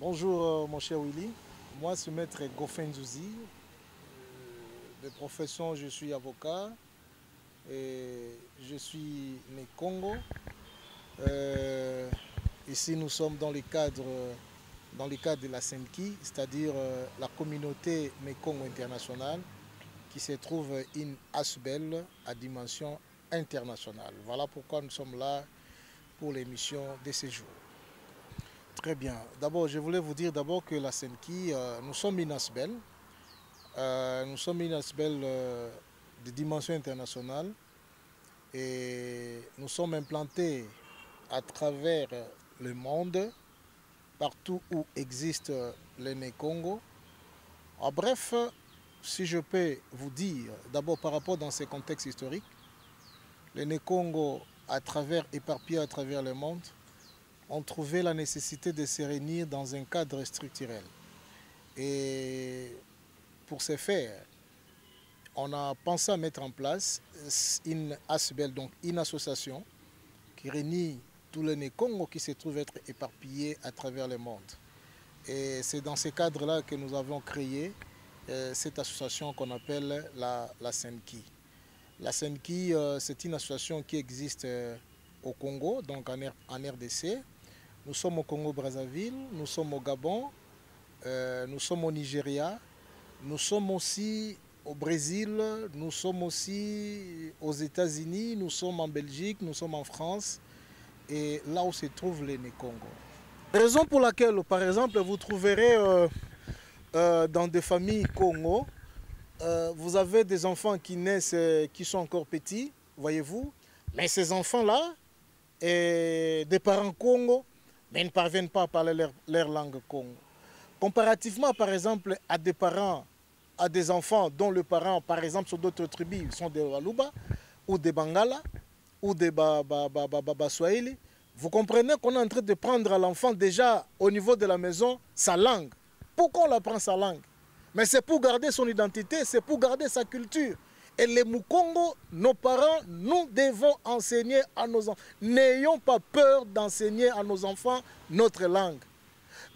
Bonjour mon cher Willy, moi c'est maître Goffin Nzouzi. De profession je suis avocat et je suis né Congo. Ici nous sommes dans le cadre de la SENKI, c'est-à-dire la communauté Mékongo internationale qui se trouve in Asbel à dimension internationale. Voilà pourquoi nous sommes là pour l'émission de ce jour. Très bien. D'abord, je voulais vous dire d'abord que la SENKI, nous sommes une ASBEL. Nous sommes une ASBEL de dimension internationale et nous sommes implantés à travers le monde, partout où existe le Mékongo. En bref, si je peux vous dire, d'abord par rapport dans ces contextes historiques, le Mékongo éparpillé à travers le monde, ont trouvé la nécessité de se réunir dans un cadre structurel. Et pour ce faire, on a pensé à mettre en place une ASBEL, donc une association qui réunit tous les Mékongo qui se trouvent être éparpillés à travers le monde. Et c'est dans ce cadre-là que nous avons créé cette association qu'on appelle la SENKI. La SENKI, c'est une association qui existe au Congo, donc en RDC. Nous sommes au Congo-Brazzaville, nous sommes au Gabon, nous sommes au Nigeria, nous sommes aussi au Brésil, nous sommes aussi aux États-Unis, nous sommes en Belgique, nous sommes en France et là où se trouve les Mékongo. Raison pour laquelle, par exemple, vous trouverez dans des familles Congo, vous avez des enfants qui naissent, qui sont encore petits, voyez-vous, mais ces enfants-là, des parents Congo, mais ils ne parviennent pas à parler leur langue Congo. Comparativement, par exemple, à des parents, à des enfants dont les parents, par exemple, sur d'autres tribus, sont des Waluba, ou des Bangala, ou des Baswahili, vous comprenez qu'on est en train de prendre à l'enfant déjà au niveau de la maison sa langue. Pourquoi on apprend sa langue? Mais c'est pour garder son identité, c'est pour garder sa culture. Et les Mukongo, nos parents, nous devons enseigner à nos enfants. N'ayons pas peur d'enseigner à nos enfants notre langue.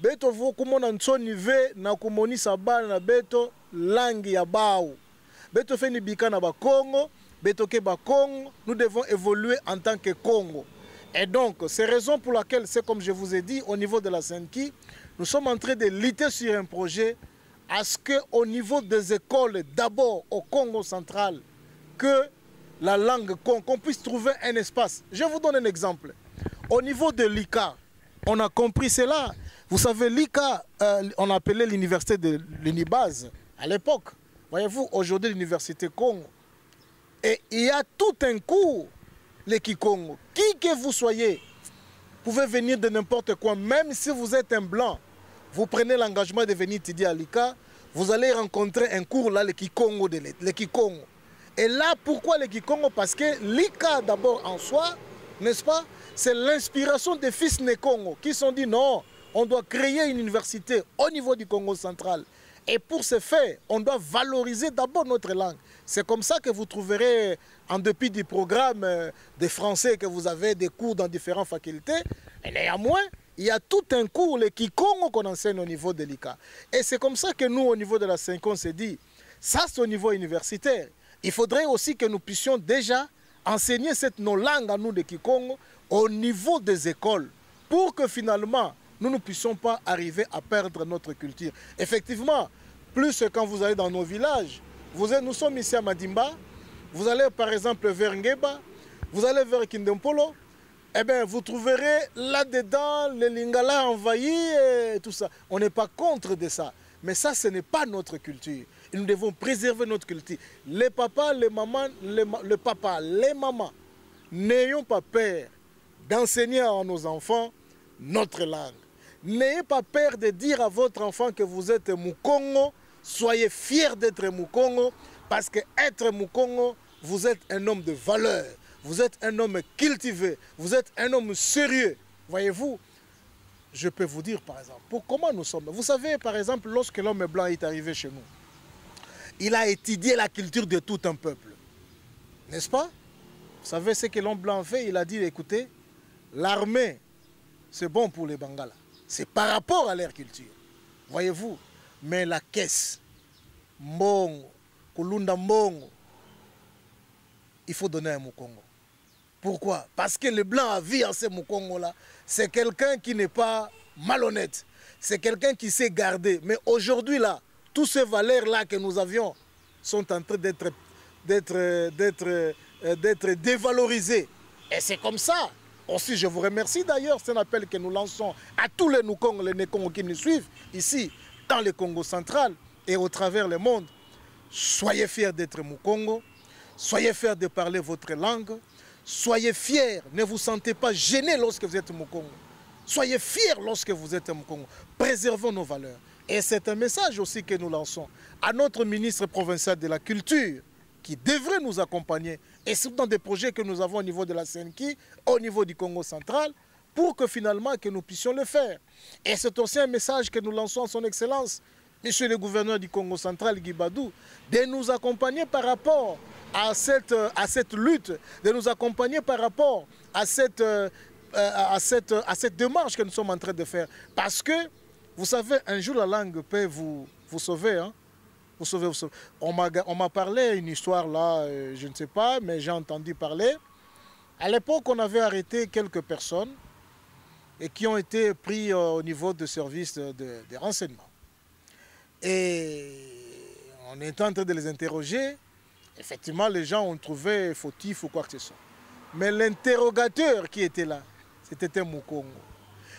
Beto vokumona nsonive na kumoni sabana na beto langue ya bao. Beto feni bika na ba Congo, beto ke ba Congo, nous devons évoluer en tant que Congo. Et donc, c'est raison pour laquelle, c'est comme je vous ai dit, au niveau de la SENKI, nous sommes en train de lutter sur un projet à ce qu'au niveau des écoles, d'abord au Congo central, que la langue Congo, qu'on puisse trouver un espace. Je vous donne un exemple. Au niveau de l'ICA, on a compris cela. Vous savez, l'ICA, on appelait l'université de l'Unibase à l'époque. Voyez-vous, aujourd'hui, l'université Congo. Et il y a tout un cours, les Kikongo. Qui que vous soyez, vous pouvez venir de n'importe quoi, même si vous êtes un blanc. Vous prenez l'engagement de venir étudier à l'ICA, vous allez rencontrer un cours là, les Kikongo. Et là, pourquoi les Kikongo? Parce que l'ICA d'abord en soi, n'est-ce pas? C'est l'inspiration des fils Nékongo qui se sont dit non, on doit créer une université au niveau du Congo central. Et pour ce faire, on doit valoriser d'abord notre langue. C'est comme ça que vous trouverez, en dépit du programme des Français, que vous avez des cours dans différentes facultés, et néanmoins, il y a tout un cours, les Kikongo, qu'on enseigne au niveau de l'ICA. Et c'est comme ça que nous, au niveau de la SENKI, on s'est dit, ça c'est au niveau universitaire. Il faudrait aussi que nous puissions déjà enseigner nos langues à nous, les Kikongo, au niveau des écoles, pour que finalement, nous ne puissions pas arriver à perdre notre culture. Effectivement, plus quand vous allez dans nos villages, nous sommes ici à Madimba, vous allez par exemple vers Ngeba, vous allez vers Kindempolo, eh bien, vous trouverez là-dedans les Lingala envahis et tout ça. On n'est pas contre de ça. Mais ça, ce n'est pas notre culture. Et nous devons préserver notre culture. Les papas, les mamans, les mamans, n'ayons pas peur d'enseigner à nos enfants notre langue. N'ayez pas peur de dire à votre enfant que vous êtes Mukongo. Soyez fiers d'être Mukongo. Parce que être Mukongo, vous êtes un homme de valeur. Vous êtes un homme cultivé, vous êtes un homme sérieux. Voyez-vous, je peux vous dire par exemple, comment nous sommes. Vous savez par exemple, lorsque l'homme blanc est arrivé chez nous, il a étudié la culture de tout un peuple. N'est-ce pas? Vous savez ce que l'homme blanc fait? Il a dit, écoutez, l'armée, c'est bon pour les Bangala. c'est par rapport à leur culture. Voyez-vous, mais la caisse, mbongo, kulunda mbongo, il faut donner à Mukongo. Pourquoi? Parce que le blanc à vie en ce Mukongo-là, c'est quelqu'un qui n'est pas malhonnête. C'est quelqu'un qui sait garder. Mais aujourd'hui, là, toutes ces valeurs-là que nous avions sont en train d'être dévalorisées. Et c'est comme ça. Aussi, je vous remercie d'ailleurs. C'est un appel que nous lançons à tous les Nukongos, les Nekongos qui nous suivent ici, dans le Congo central et au travers le monde. Soyez fiers d'être Mukongo. Soyez fiers de parler votre langue. Soyez fiers. Ne vous sentez pas gênés lorsque vous êtes Mukongo. Soyez fiers lorsque vous êtes Mukongo. Préservons nos valeurs. Et c'est un message aussi que nous lançons à notre ministre provincial de la Culture qui devrait nous accompagner. Et c'est dans des projets que nous avons au niveau de la CNK, au niveau du Congo central, pour que finalement que nous puissions le faire. Et c'est aussi un message que nous lançons à son Excellence, Monsieur le gouverneur du Congo central, Guy Badou, de nous accompagner par rapport à cette lutte, de nous accompagner par rapport à cette démarche que nous sommes en train de faire. Parce que, vous savez, un jour la langue peut vous sauver. Hein? Vous sauver. On m'a parlé une histoire là, je ne sais pas, mais j'ai entendu parler. À l'époque, on avait arrêté quelques personnes et qui ont été pris au niveau de services de renseignement. Et on était en train de les interroger. Effectivement, les gens ont trouvé fautif ou quoi que ce soit. Mais l'interrogateur qui était là, c'était un Mukongo.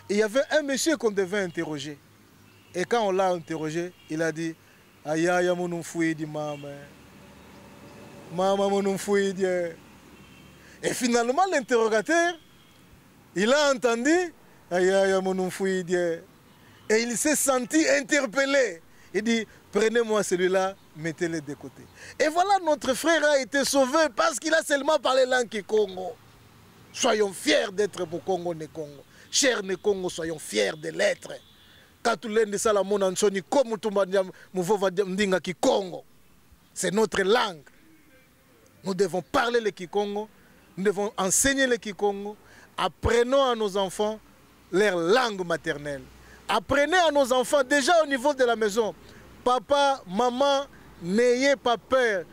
Et il y avait un monsieur qu'on devait interroger. Et quand on l'a interrogé, il a dit « Aïe, aïe, mon fouidi, maman. Maman, mon fouidi. » Et finalement, l'interrogateur, il a entendu « Aïe, aïe, mon fouidi. » Et il s'est senti interpellé. Il dit « Prenez-moi celui-là, mettez-le de côté. » Et voilà, notre frère a été sauvé parce qu'il a seulement parlé langue Congo. Soyons fiers d'être pour Congo Nekongo. Chers Nekongo, soyons fiers de l'être. C'est notre langue. Nous devons parler le Kikongo. Nous devons enseigner le Kikongo. Apprenons à nos enfants leur langue maternelle. Apprenez à nos enfants déjà au niveau de la maison. Papa, maman, n'ayez pas peur.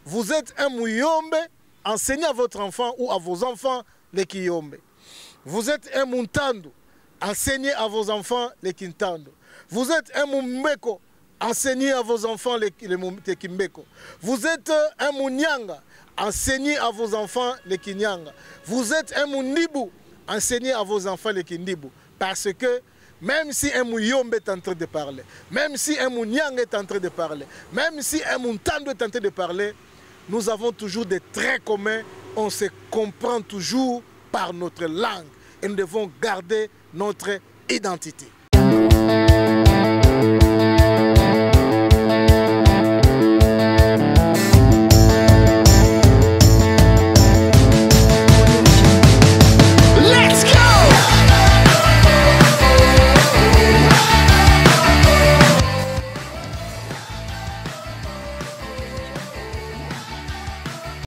Vous êtes un Muyombe, enseignez à votre enfant ou à vos enfants les Kiyombe. Vous êtes un Muntando, enseignez à vos enfants les Kintando. Vous êtes un Mumbeko, enseignez à vos enfants les Kimbeko. Vous êtes un Munyanga, enseignez à vos enfants les Kinyanga. Vous êtes un Mundibu, enseignez à vos enfants les Kindibu. Parce que même si un Muyombe est en train de parler, même si un Munyanga est en train de parler, même si un Muntando est en train de parler, nous avons toujours des traits communs, on se comprend toujours par notre langue et nous devons garder notre identité.